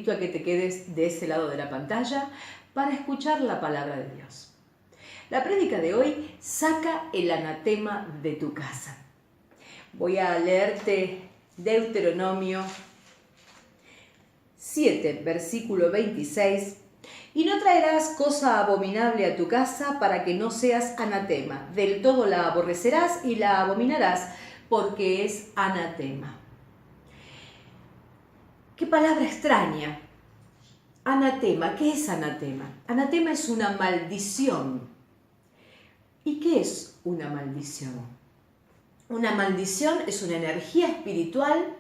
invito a que te quedes de ese lado de la pantalla para escuchar la palabra de Dios. La prédica de hoy saca el anatema de tu casa. Voy a leerte Deuteronomio 7, versículo 26. Y no traerás cosa abominable a tu casa para que no seas anatema. Del todo la aborrecerás y la abominarás porque es anatema. ¿Qué palabra extraña? Anatema. ¿Qué es anatema? Anatema es una maldición. ¿Y qué es una maldición? Una maldición es una energía espiritual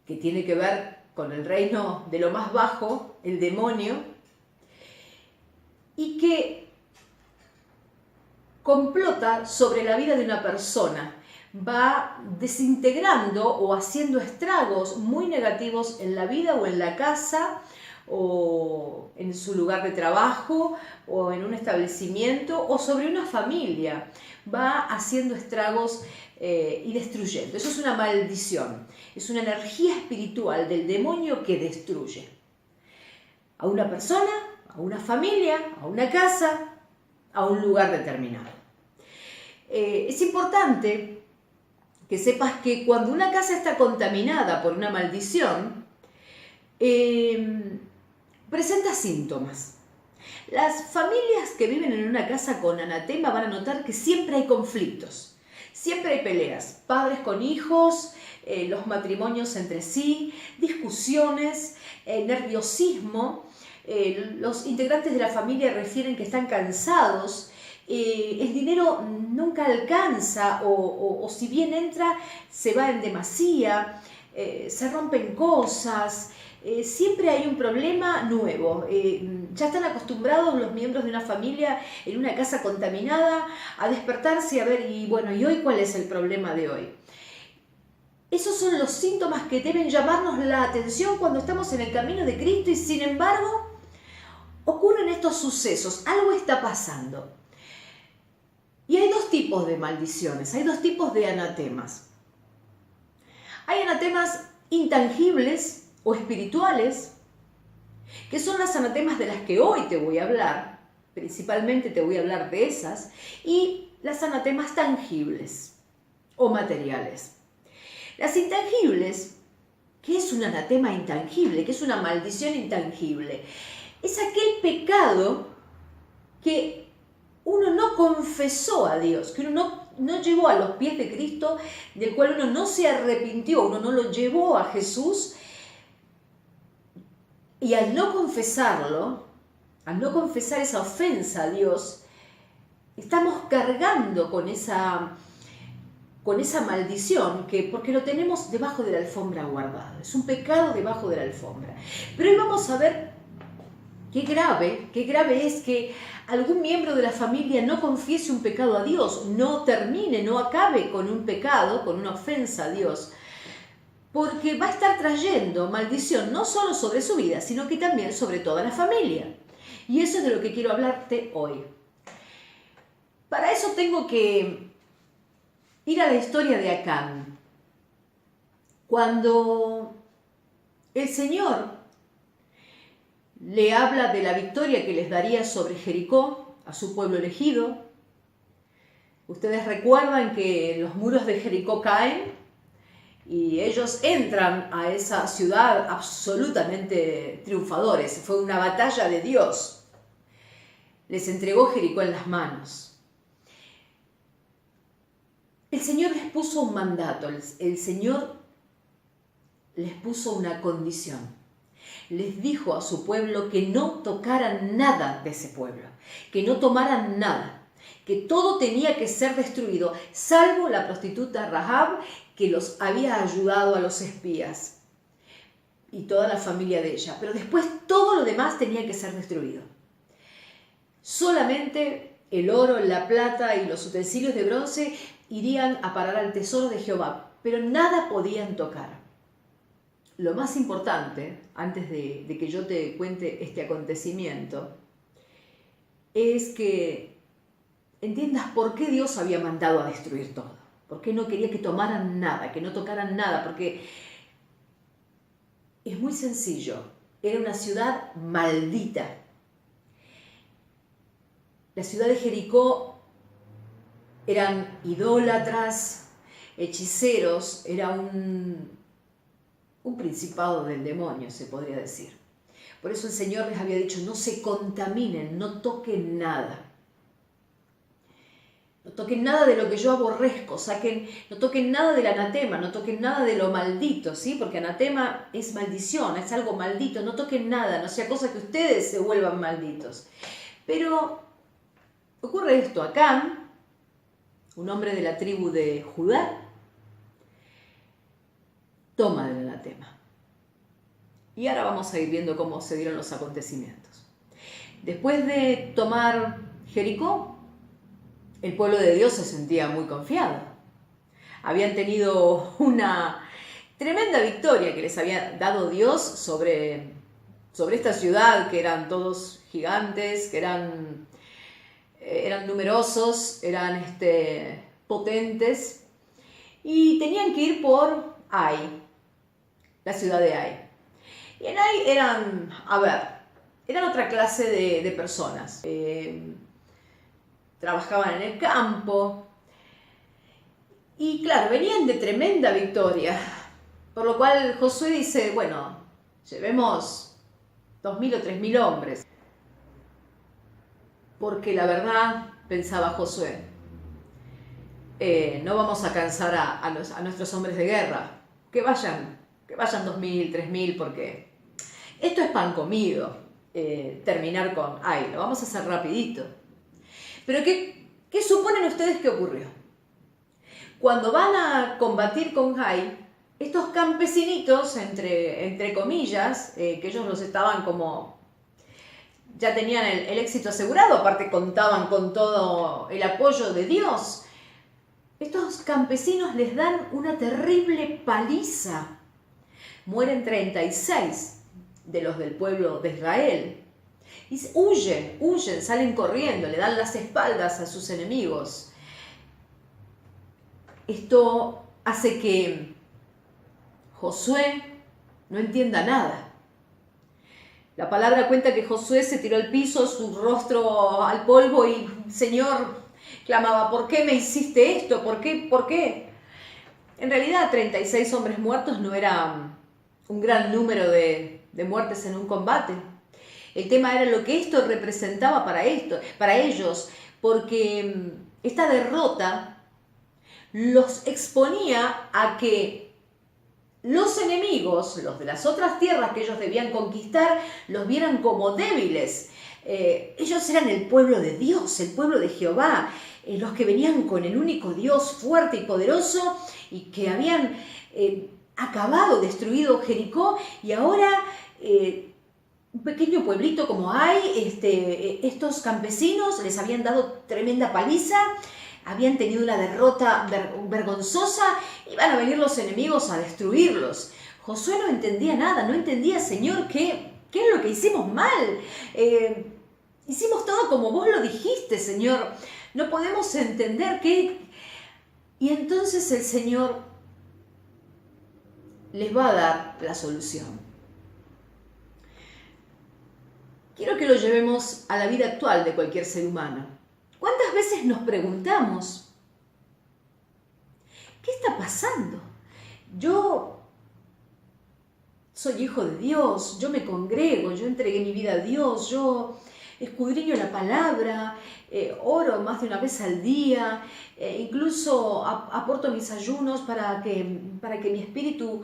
que tiene que ver con el reino de lo más bajo, el demonio, y que complota sobre la vida de una persona, va desintegrando o haciendo estragos muy negativos en la vida o en la casa o en su lugar de trabajo o en un establecimiento o sobre una familia, va haciendo estragos y destruyendo. Eso es una maldición, es una energía espiritual del demonio que destruye a una persona, a una familia, a una casa, a un lugar determinado. Es importante que sepas que cuando una casa está contaminada por una maldición, presenta síntomas. Las familias que viven en una casa con anatema van a notar que siempre hay conflictos. Siempre hay peleas, padres con hijos, los matrimonios entre sí, discusiones, nerviosismo. Los integrantes de la familia refieren que están cansados, el dinero nunca alcanza o si bien entra, se va en demasía, se rompen cosas. Siempre hay un problema nuevo. Ya están acostumbrados los miembros de una familia en una casa contaminada a despertarse y a ver, ¿y hoy cuál es el problema de hoy? Esos son los síntomas que deben llamarnos la atención cuando estamos en el camino de Cristo y sin embargo ocurren estos sucesos, algo está pasando. Y hay dos tipos de maldiciones, hay dos tipos de anatemas. Hay anatemas intangibles o espirituales, que son las anatemas de las que hoy te voy a hablar, principalmente te voy a hablar de esas, y las anatemas tangibles o materiales. Las intangibles, ¿qué es un anatema intangible? ¿Qué es una maldición intangible? Es aquel pecado que uno no confesó a Dios, que uno no llevó a los pies de Cristo, del cual uno no se arrepintió, uno no lo llevó a Jesús. Y al no confesarlo, al no confesar esa ofensa a Dios, estamos cargando con esa maldición, porque lo tenemos debajo de la alfombra guardado. Es un pecado debajo de la alfombra. Pero hoy vamos a ver qué grave es que algún miembro de la familia no confiese un pecado a Dios, no termine, no acabe con un pecado, con una ofensa a Dios. Porque va a estar trayendo maldición no solo sobre su vida, sino que también sobre toda la familia. Y eso es de lo que quiero hablarte hoy. Para eso tengo que ir a la historia de Acán. Cuando el Señor le habla de la victoria que les daría sobre Jericó, a su pueblo elegido, ustedes recuerdan que los muros de Jericó caen, y ellos entran a esa ciudad absolutamente triunfadores. Fue una batalla de Dios. Les entregó Jericó en las manos. El Señor les puso un mandato. El Señor les puso una condición. Les dijo a su pueblo que no tocaran nada de ese pueblo, que no tomaran nada, que todo tenía que ser destruido, salvo la prostituta Rahab, que los había ayudado a los espías y toda la familia de ella. Pero después todo lo demás tenía que ser destruido. Solamente el oro, la plata y los utensilios de bronce irían a parar al tesoro de Jehová, pero nada podían tocar. Lo más importante, antes de que yo te cuente este acontecimiento, es que entiendas por qué Dios había mandado a destruir todo. ¿Por qué no quería que tomaran nada, que no tocaran nada? Porque Es muy sencillo. Era una ciudad maldita. La ciudad de Jericó eran idólatras, hechiceros, era un principado del demonio, se podría decir. Por eso el Señor les había dicho, no se contaminen, no toquen nada. No toquen nada de lo que yo aborrezco, no toquen nada del anatema, no toquen nada de lo maldito, ¿sí? Porque anatema es maldición, es algo maldito, no toquen nada, no sea cosa que ustedes se vuelvan malditos. Pero ocurre esto, Acán, un hombre de la tribu de Judá, toma del anatema. Y ahora vamos a ir viendo cómo se dieron los acontecimientos. Después de tomar Jericó, el pueblo de Dios se sentía muy confiado. Habían tenido una tremenda victoria que les había dado Dios sobre esta ciudad, que eran todos gigantes, que eran numerosos, eran potentes, y tenían que ir por Ai, la ciudad de Ai. Y en Ai eran otra clase de personas. Trabajaban en el campo y claro, venían de tremenda victoria, por lo cual Josué dice, bueno, llevemos 2.000 o 3.000 hombres, porque la verdad, pensaba Josué, no vamos a cansar a nuestros hombres de guerra, que vayan 2.000, 3.000, porque esto es pan comido, terminar con Ai, lo vamos a hacer rapidito. Pero ¿qué suponen ustedes que ocurrió? Cuando van a combatir con Ai, estos campesinitos, entre comillas, que ellos los estaban como, ya tenían el éxito asegurado, aparte contaban con todo el apoyo de Dios, estos campesinos les dan una terrible paliza. Mueren 36 de los del pueblo de Israel. Y huyen, salen corriendo, le dan las espaldas a sus enemigos. Esto hace que Josué no entienda nada. La palabra cuenta que Josué se tiró al piso, su rostro al polvo y, Señor, clamaba, ¿por qué me hiciste esto? ¿Por qué? ¿Por qué? En realidad 36 hombres muertos no era un gran número de muertes en un combate. El tema era lo que esto representaba para ellos, porque esta derrota los exponía a que los enemigos, los de las otras tierras que ellos debían conquistar, los vieran como débiles. Ellos eran el pueblo de Dios, el pueblo de Jehová, los que venían con el único Dios fuerte y poderoso y que habían destruido Jericó, y ahora un pequeño pueblito como Ai, estos campesinos les habían dado tremenda paliza, habían tenido una derrota vergonzosa, iban a venir los enemigos a destruirlos. Josué no entendía nada, no entendía, Señor, ¿qué es lo que hicimos mal? Hicimos todo como vos lo dijiste, Señor, no podemos entender qué. Y entonces el Señor les va a dar la solución. Quiero que lo llevemos a la vida actual de cualquier ser humano. ¿Cuántas veces nos preguntamos, ¿qué está pasando? Yo soy hijo de Dios, yo me congrego, yo entregué mi vida a Dios, yo escudriño la palabra, oro más de una vez al día, incluso aporto mis ayunos para que mi espíritu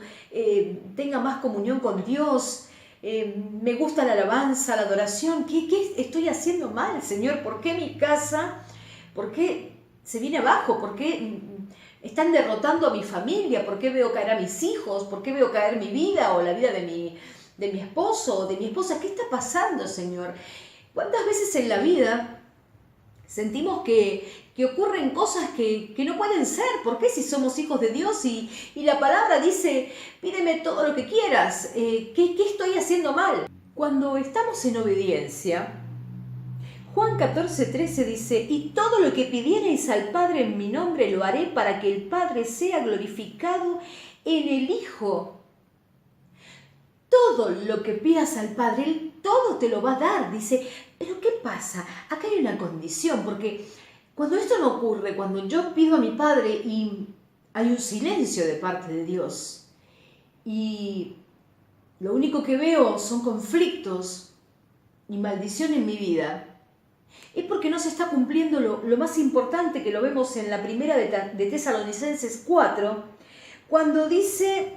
tenga más comunión con Dios. Me gusta la alabanza, la adoración. ¿Qué estoy haciendo mal, Señor? ¿Por qué mi casa? ¿Por qué se viene abajo? ¿Por qué están derrotando a mi familia? ¿Por qué veo caer a mis hijos? ¿Por qué veo caer mi vida o la vida de mi esposo o de mi esposa? ¿Qué está pasando, Señor? ¿Cuántas veces en la vida sentimos que ocurren cosas que no pueden ser? ¿Por qué si somos hijos de Dios y la palabra dice, pídeme todo lo que quieras? ¿Qué estoy haciendo mal? Cuando estamos en obediencia, Juan 14:13 dice, y todo lo que pidiereis al Padre en mi nombre lo haré para que el Padre sea glorificado en el Hijo. todo lo que pidas al Padre, Él todo te lo va a dar. Dice, pero ¿qué pasa? Acá hay una condición, porque cuando esto no ocurre, cuando yo pido a mi Padre y hay un silencio de parte de Dios, y lo único que veo son conflictos y maldición en mi vida, es porque no se está cumpliendo lo más importante, que lo vemos en la primera de Tesalonicenses 4, cuando dice: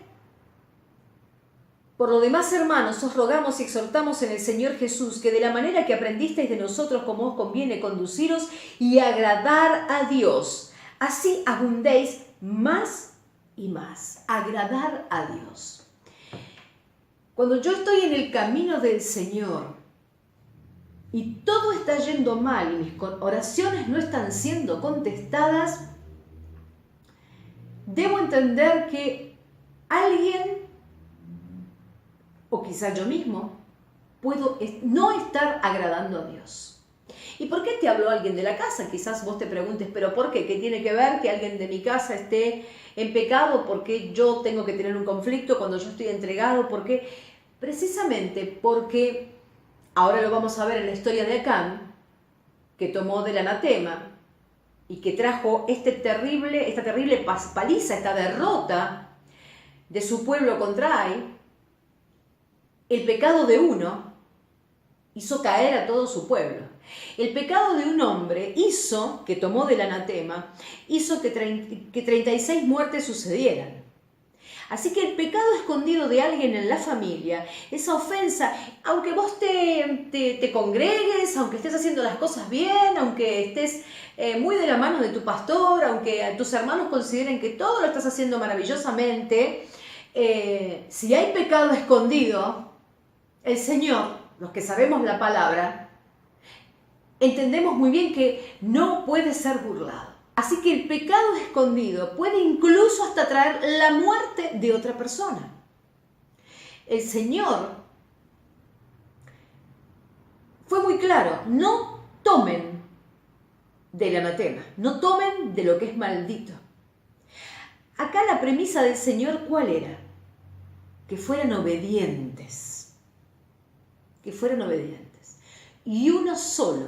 por lo demás, hermanos, os rogamos y exhortamos en el Señor Jesús, que de la manera que aprendisteis de nosotros como os conviene conduciros y agradar a Dios, así abundéis más y más. Agradar a Dios. Cuando yo estoy en el camino del Señor y todo está yendo mal y mis oraciones no están siendo contestadas, debo entender que alguien, o quizá yo mismo, puedo no estar agradando a Dios. ¿Y por qué te habló alguien de la casa? Quizás vos te preguntes, ¿pero por qué? ¿Qué tiene que ver que alguien de mi casa esté en pecado? ¿Por qué yo tengo que tener un conflicto cuando yo estoy entregado? ¿Por qué? Precisamente porque, ahora lo vamos a ver en la historia de Acán, que tomó del anatema y que trajo esta terrible paliza, esta derrota de su pueblo contra Ai. El pecado de uno hizo caer a todo su pueblo. El pecado de un hombre que tomó del anatema, hizo que 36 muertes sucedieran. Así que el pecado escondido de alguien en la familia, esa ofensa, aunque vos te congregues, aunque estés haciendo las cosas bien, aunque estés muy de la mano de tu pastor, aunque tus hermanos consideren que todo lo estás haciendo maravillosamente, si hay pecado escondido, el Señor, los que sabemos la palabra, entendemos muy bien que no puede ser burlado. Así que el pecado escondido puede incluso hasta traer la muerte de otra persona. El Señor fue muy claro: no tomen del anatema, no tomen de lo que es maldito. Acá la premisa del Señor, ¿cuál era? Que fueran obedientes. Que fueran obedientes. Y uno solo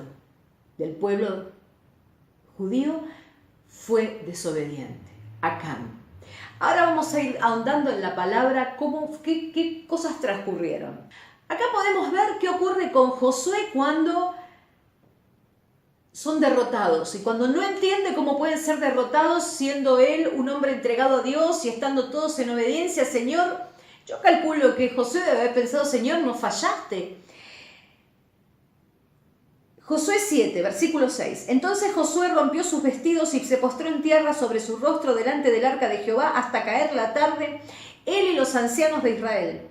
del pueblo judío fue desobediente, Acán. Ahora vamos a ir ahondando en la palabra, qué cosas transcurrieron. Acá podemos ver qué ocurre con Josué cuando son derrotados y cuando no entiende cómo pueden ser derrotados siendo él un hombre entregado a Dios y estando todos en obediencia. Señor, yo calculo que Josué debe haber pensado: Señor, no fallaste. Josué 7, versículo 6. Entonces Josué rompió sus vestidos y se postró en tierra sobre su rostro delante del arca de Jehová hasta caer la tarde, él y los ancianos de Israel,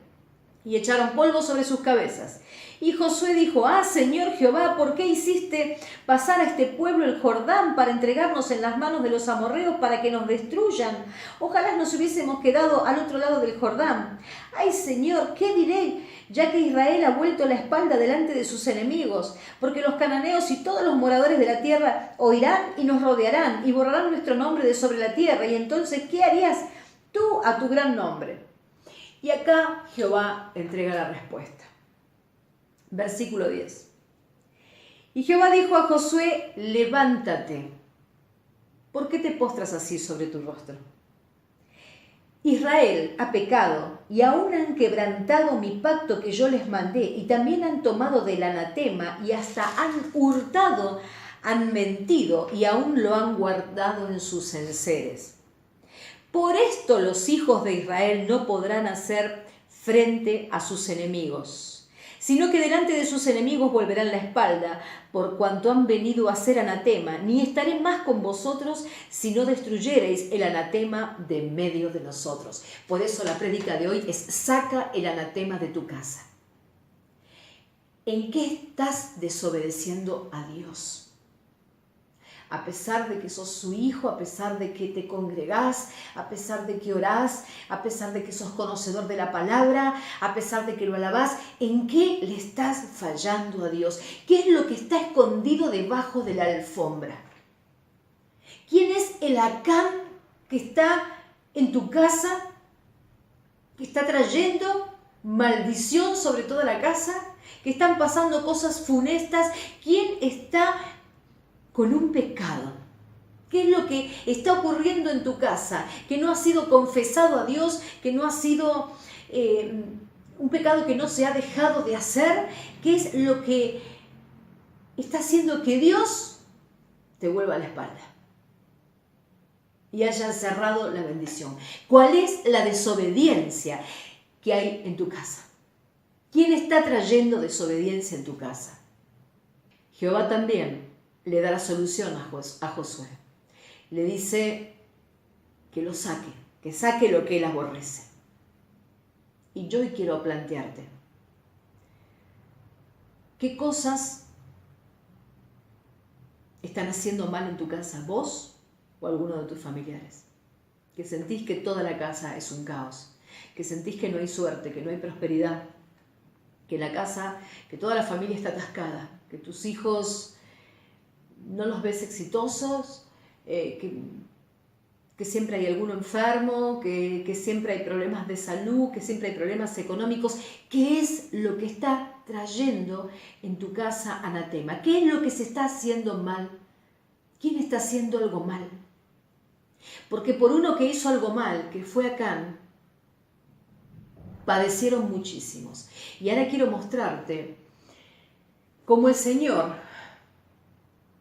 y echaron polvo sobre sus cabezas. Y Josué dijo: Señor Jehová, ¿por qué hiciste pasar a este pueblo el Jordán para entregarnos en las manos de los amorreos para que nos destruyan? Ojalá nos hubiésemos quedado al otro lado del Jordán. Ay, Señor, ¿qué diré? Ya que Israel ha vuelto la espalda delante de sus enemigos, porque los cananeos y todos los moradores de la tierra oirán y nos rodearán y borrarán nuestro nombre de sobre la tierra. Y entonces, ¿qué harías tú a tu gran nombre? Y acá Jehová entrega la respuesta. Versículo 10. Y Jehová dijo a Josué: levántate. ¿Por qué te postras así sobre tu rostro? Israel ha pecado y aún han quebrantado mi pacto que yo les mandé, y también han tomado del anatema y hasta han hurtado, han mentido y aún lo han guardado en sus enseres. Por esto los hijos de Israel no podrán hacer frente a sus enemigos, sino que delante de sus enemigos volverán la espalda, por cuanto han venido a hacer anatema, ni estaré más con vosotros si no destruyereis el anatema de medio de nosotros. Por eso la prédica de hoy es: saca el anatema de tu casa. ¿En qué estás desobedeciendo a Dios? A pesar de que sos su hijo, a pesar de que te congregás, a pesar de que orás, a pesar de que sos conocedor de la palabra, a pesar de que lo alabás, ¿en qué le estás fallando a Dios? ¿Qué es lo que está escondido debajo de la alfombra? ¿Quién es el Acán que está en tu casa, que está trayendo maldición sobre toda la casa, que están pasando cosas funestas. ¿Quién está con un pecado? ¿Qué es lo que está ocurriendo en tu casa? Que no ha sido confesado a Dios, que no ha sido un pecado que no se ha dejado de hacer. ¿Qué es lo que está haciendo que Dios te vuelva la espalda y haya cerrado la bendición? ¿Cuál es la desobediencia que hay en tu casa? ¿Quién está trayendo desobediencia en tu casa? Jehová también le da la solución a Josué. Le dice que lo saque, que saque lo que él aborrece. Y yo hoy quiero plantearte, ¿qué cosas están haciendo mal en tu casa, vos o alguno de tus familiares? Que sentís que toda la casa es un caos, que sentís que no hay suerte, que no hay prosperidad, que la casa, que toda la familia está atascada, que tus hijos no los ves exitosos, que siempre hay alguno enfermo, que siempre hay problemas de salud, que siempre hay problemas económicos. ¿Qué es lo que está trayendo en tu casa anatema? ¿Qué es lo que se está haciendo mal? ¿Quién está haciendo algo mal? Porque por uno que hizo algo mal, que fue Acán, padecieron muchísimos. Y ahora quiero mostrarte cómo el Señor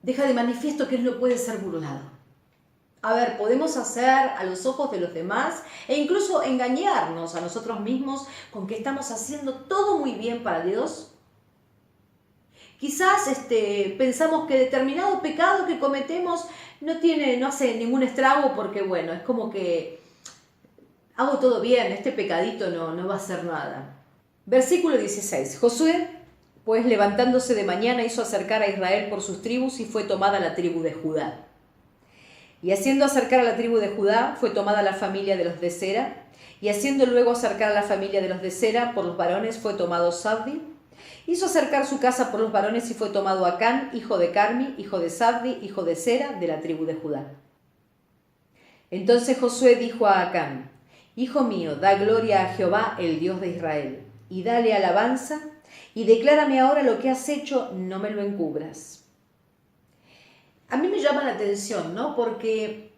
deja de manifiesto que Él no puede ser burlado. A ver, podemos hacer a los ojos de los demás e incluso engañarnos a nosotros mismos con que estamos haciendo todo muy bien para Dios. Quizás pensamos que determinado pecado que cometemos no hace ningún estrago porque, bueno, es como que hago todo bien, este pecadito no va a hacer nada. Versículo 16. Josué, pues levantándose de mañana, hizo acercar a Israel por sus tribus y fue tomada la tribu de Judá. Y haciendo acercar a la tribu de Judá, fue tomada la familia de los de Sera, y haciendo luego acercar a la familia de los de Sera por los varones, fue tomado Zabdi. Hizo acercar su casa por los varones y fue tomado Acán, hijo de Carmi, hijo de Zabdi, hijo de Sera, de la tribu de Judá. Entonces Josué dijo a Acán: Hijo mío, da gloria a Jehová, el Dios de Israel, y dale alabanza, y declárame ahora lo que has hecho, no me lo encubras. A mí me llama la atención, ¿no? Porque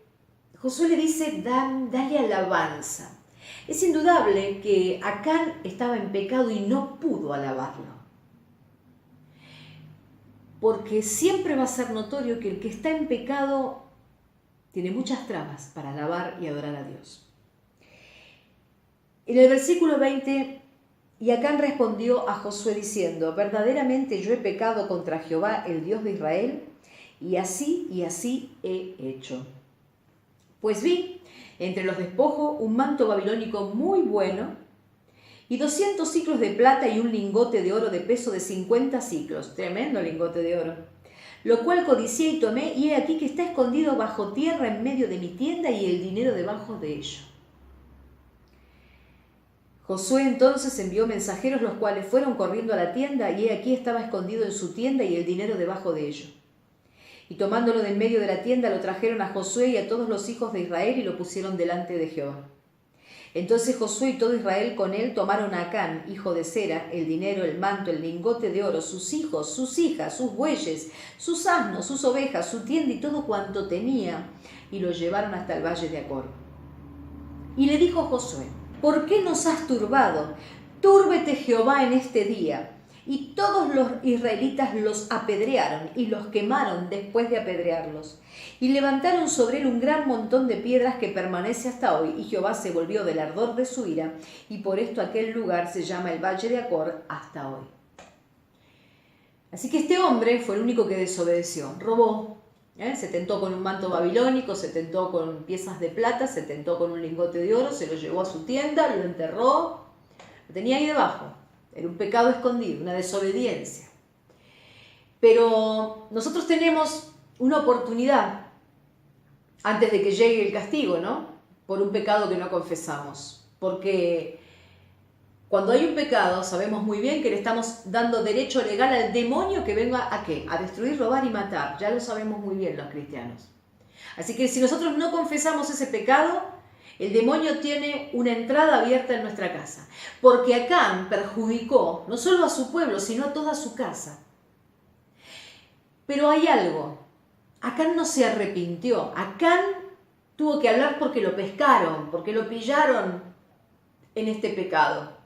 Josué le dice, dale alabanza. Es indudable que Acán estaba en pecado y no pudo alabarlo. Porque siempre va a ser notorio que el que está en pecado tiene muchas trabas para alabar y adorar a Dios. En el versículo 20, y Acán respondió a Josué diciendo, verdaderamente yo he pecado contra Jehová, el Dios de Israel, y así he hecho. Pues vi entre los despojos un manto babilónico muy bueno y 200 siclos de plata y un lingote de oro de peso de 50 siclos, tremendo lingote de oro, lo cual codicié y tomé, y he aquí que está escondido bajo tierra en medio de mi tienda y el dinero debajo de ello. Josué entonces envió mensajeros, los cuales fueron corriendo a la tienda, y he aquí estaba escondido en su tienda y el dinero debajo de ello. Y tomándolo de en medio de la tienda, lo trajeron a Josué y a todos los hijos de Israel y lo pusieron delante de Jehová. Entonces Josué y todo Israel con él tomaron a Acán, hijo de Sera, el dinero, el manto, el lingote de oro, sus hijos, sus hijas, sus bueyes, sus asnos, sus ovejas, su tienda y todo cuanto tenía, y lo llevaron hasta el valle de Acor. Y le dijo Josué, ¿por qué nos has turbado? Túrbete Jehová en este día. Y todos los israelitas los apedrearon y los quemaron después de apedrearlos. Y levantaron sobre él un gran montón de piedras que permanece hasta hoy. Y Jehová se volvió del ardor de su ira. Y por esto aquel lugar se llama el Valle de Acor hasta hoy. Así que este hombre fue el único que desobedeció. Robó. Se tentó con un manto babilónico, se tentó con piezas de plata, se tentó con un lingote de oro, se lo llevó a su tienda, lo enterró. Lo tenía ahí debajo. Era un pecado escondido, una desobediencia. Pero nosotros tenemos una oportunidad antes de que llegue el castigo, ¿no? Por un pecado que no confesamos. Porque cuando hay un pecado, sabemos muy bien que le estamos dando derecho legal al demonio que venga ¿a qué? A destruir, robar y matar. Ya lo sabemos muy bien los cristianos. Así que si nosotros no confesamos ese pecado, El demonio tiene una entrada abierta en nuestra casa, porque Acán perjudicó no solo a su pueblo, sino a toda su casa. Pero hay algo, Acán no se arrepintió, Acán tuvo que hablar porque lo pescaron, porque lo pillaron en este pecado.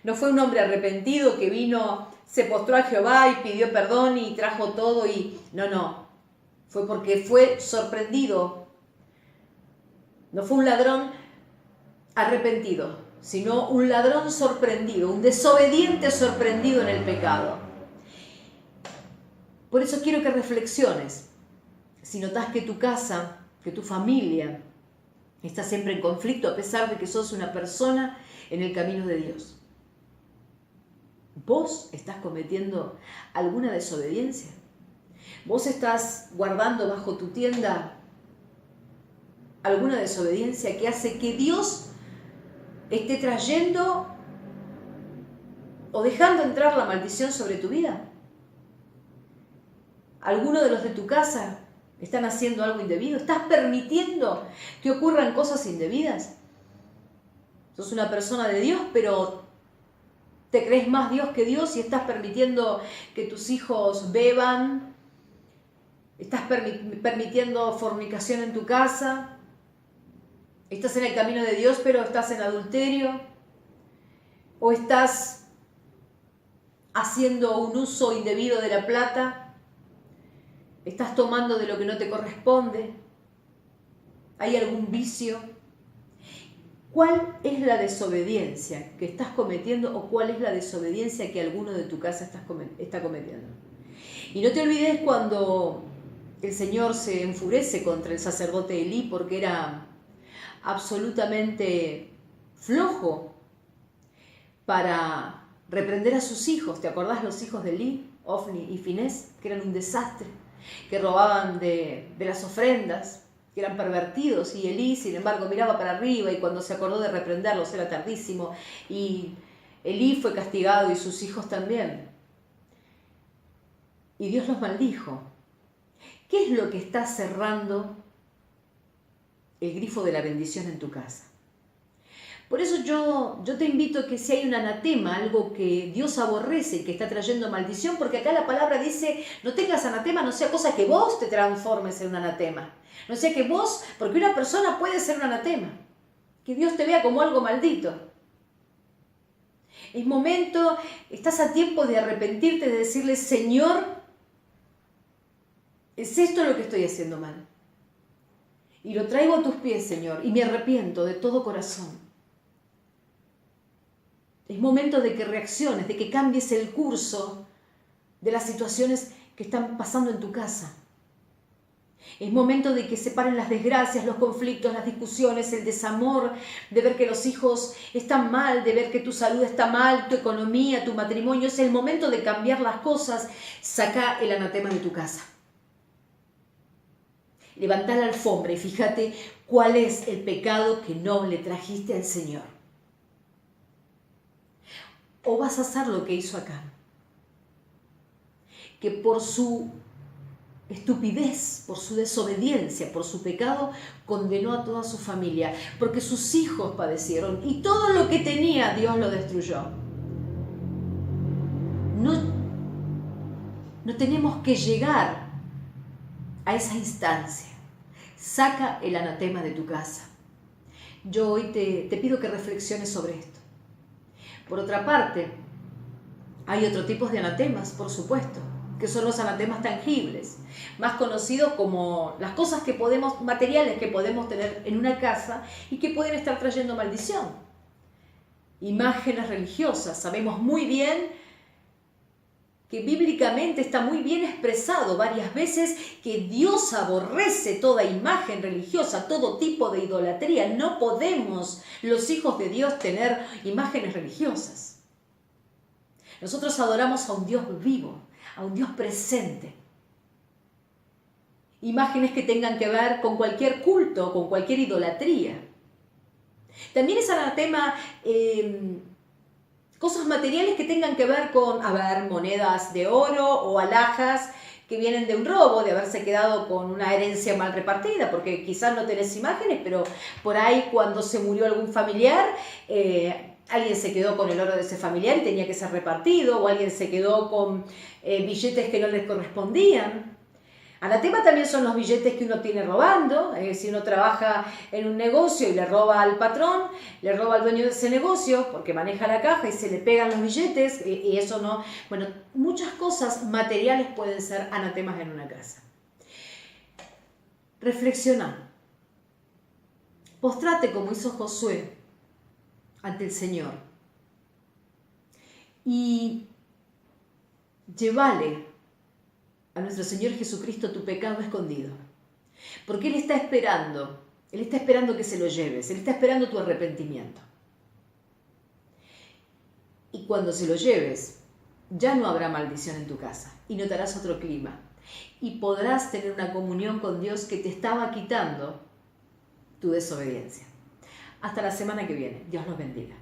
No fue un hombre arrepentido que vino, se postró a Jehová y pidió perdón y trajo todo y... No, fue porque fue sorprendido. No fue un ladrón arrepentido, sino un ladrón sorprendido, un desobediente sorprendido en el pecado. Por eso quiero que reflexiones. Si notas que tu casa, que tu familia está siempre en conflicto, a pesar de que sos una persona en el camino de Dios. ¿Vos estás cometiendo alguna desobediencia? ¿Vos estás guardando bajo tu tienda alguna desobediencia que hace que Dios esté trayendo o dejando entrar la maldición sobre tu vida? ¿Alguno de los de tu casa están haciendo algo indebido? ¿Estás permitiendo que ocurran cosas indebidas? Sos una persona de Dios, pero te crees más Dios que Dios y estás permitiendo que tus hijos beban. Estás permitiendo fornicación en tu casa. Estás en el camino de Dios, pero estás en adulterio. O estás haciendo un uso indebido de la plata. Estás tomando de lo que no te corresponde. ¿Hay algún vicio? ¿Cuál es la desobediencia que estás cometiendo o cuál es la desobediencia que alguno de tu casa está cometiendo? Y no te olvides cuando el Señor se enfurece contra el sacerdote Elí porque era absolutamente flojo para reprender a sus hijos. ¿Te acordás los hijos de Elí, Ofni y Finés? Que eran un desastre, que robaban de las ofrendas, que eran pervertidos, y Elí, sin embargo, miraba para arriba y cuando se acordó de reprenderlos era tardísimo, y Elí fue castigado y sus hijos también. Y Dios los maldijo. ¿Qué es lo que está cerrando el grifo de la bendición en tu casa? Por eso yo te invito a que si hay un anatema, algo que Dios aborrece y que está trayendo maldición, porque acá la palabra dice, no tengas anatema, no sea cosa que vos te transformes en un anatema. No sea que vos, porque una persona puede ser un anatema, que Dios te vea como algo maldito. Es momento, estás a tiempo de arrepentirte, de decirle, Señor, ¿es esto lo que estoy haciendo mal? Y lo traigo a tus pies, Señor, y me arrepiento de todo corazón. Es momento de que reacciones, de que cambies el curso de las situaciones que están pasando en tu casa. Es momento de que se paren las desgracias, los conflictos, las discusiones, el desamor, de ver que los hijos están mal, de ver que tu salud está mal, tu economía, tu matrimonio. Es el momento de cambiar las cosas. Saca el anatema de tu casa. Levanta la alfombra y fíjate cuál es el pecado que no le trajiste al Señor. O vas a hacer lo que hizo Acán, que por su estupidez, por su desobediencia, por su pecado, condenó a toda su familia, porque sus hijos padecieron y todo lo que tenía Dios lo destruyó. No tenemos que llegar a esa instancia. Saca el anatema de tu casa. Yo hoy te pido que reflexiones sobre esto. Por otra parte, hay otro tipo de anatemas, por supuesto, que son los anatemas tangibles, más conocidos como las cosas materiales que podemos tener en una casa y que pueden estar trayendo maldición. Imágenes religiosas. Sabemos muy bien que bíblicamente está muy bien expresado varias veces que Dios aborrece toda imagen religiosa, todo tipo de idolatría. No podemos, los hijos de Dios, tener imágenes religiosas. Nosotros adoramos a un Dios vivo, a un Dios presente. Imágenes que tengan que ver con cualquier culto, con cualquier idolatría. También es anatema cosas materiales que tengan que ver con, monedas de oro o alhajas que vienen de un robo, de haberse quedado con una herencia mal repartida, porque quizás no tenés imágenes, pero por ahí cuando se murió algún familiar, alguien se quedó con el oro de ese familiar y tenía que ser repartido, o alguien se quedó con billetes que no les correspondían. Anatema también son los billetes que uno tiene robando. Si uno trabaja en un negocio y le roba al patrón, le roba al dueño de ese negocio porque maneja la caja y se le pegan los billetes, y eso no... Bueno, muchas cosas materiales pueden ser anatemas en una casa. Reflexiona. Postrate como hizo Josué ante el Señor y llévale a nuestro Señor Jesucristo tu pecado escondido, porque Él está esperando que se lo lleves, Él está esperando tu arrepentimiento. Y cuando se lo lleves, ya no habrá maldición en tu casa y notarás otro clima y podrás tener una comunión con Dios que te estaba quitando tu desobediencia. Hasta la semana que viene. Dios los bendiga.